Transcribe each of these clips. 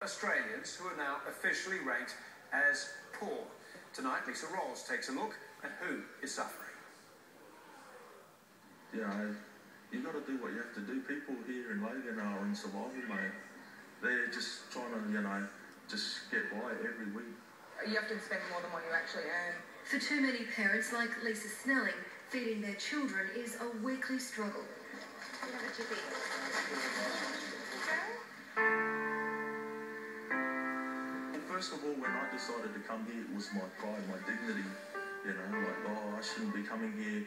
Australians who are now officially ranked as poor. Tonight, Lisa Rolls takes a look at who is suffering. You know, you've got to do what you have to do. People here in Logan are in survival mode. They're just trying to, you know, just get by every week. You have to spend more than what you actually earn. For too many parents like Lisa Snelling, feeding their children is a weekly struggle. First of all, when I decided to come here, it was my pride, my dignity. You know, like, oh, I shouldn't be coming here.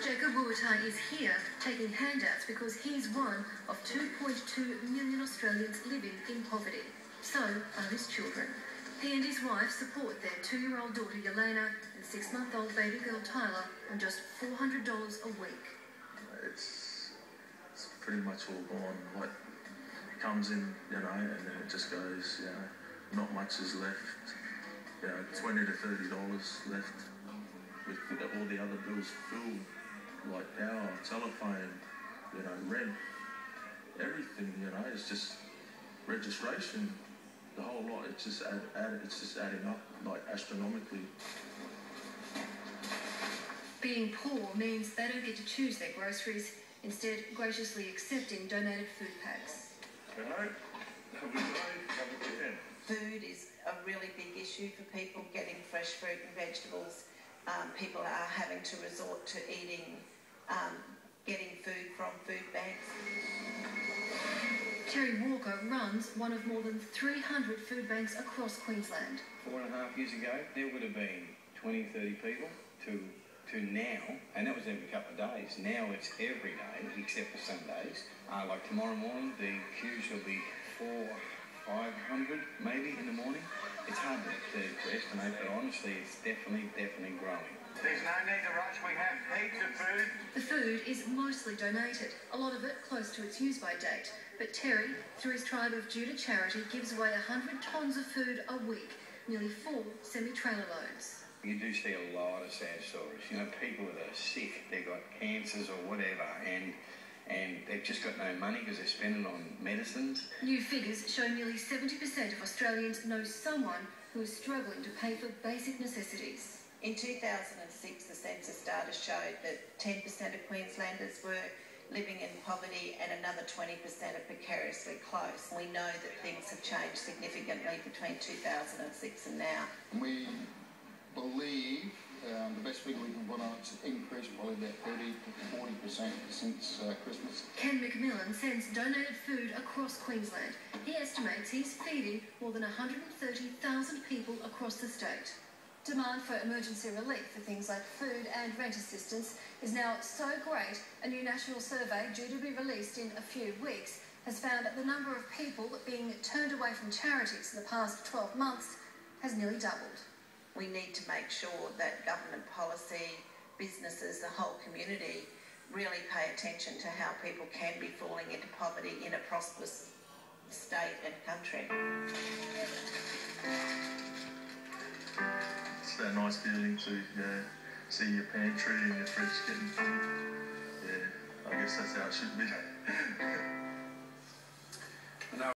Jacob Wuatai is here taking handouts because he's one of 2.2 million Australians living in poverty. So are his children. He and his wife support their 2-year-old daughter Yelena and 6-month-old baby girl Tyler on just $400 a week. It's pretty much all gone. Like, it comes in, you know, and then it just goes, you know, not much is left. You know, $20 to $30 left with all the other bills filled, like power, telephone, you know, rent, everything, you know, it's just registration, the whole lot, it's just adding up, like, astronomically. Being poor means they don't get to choose their groceries, instead graciously accepting donated food packs. Hello, have a day. Food is a really big issue for people, getting fresh fruit and vegetables. People are having to resort to getting food from food banks. Terry Walker runs one of more than 300 food banks across Queensland. 4.5 years ago, there would have been 20, 30 people to now, and that was every couple of days. Now it's every day, except for Sundays. Like tomorrow morning, the queues will be 400-500 maybe in the morning. It's hard to estimate, but honestly, it's definitely growing. There's no need to rush. We have heaps of food. The food is mostly donated, a lot of it close to its use-by date. But Terry, through his tribe of Judah Charity, gives away 100 tonnes of food a week, nearly 4 semi-trailer loads. You do see a lot of sad stories. You know, people that are sick, they've got cancers or whatever, and they've just got no money because they're spending on medicines. New figures show nearly 70% of Australians know someone who is struggling to pay for basic necessities. In 2006, the census data showed that 10% of Queenslanders were living in poverty and another 20% are precariously close. We know that things have changed significantly between 2006 and now. We believe the best figure we can put on it's increased probably about 30 to 40% since Christmas. Ken McMillan sends donated food across Queensland. He estimates he's feeding more than 130,000 people across the state. Demand for emergency relief for things like food and rent assistance is now so great, a new national survey due to be released in a few weeks has found that the number of people being turned away from charities in the past 12 months has nearly doubled. We need to make sure that government policy, businesses, the whole community really pay attention to how people can be falling into poverty in a prosperous state and country. It's that nice feeling to see your pantry and your fridge getting full. Yeah, I guess that's how it should be.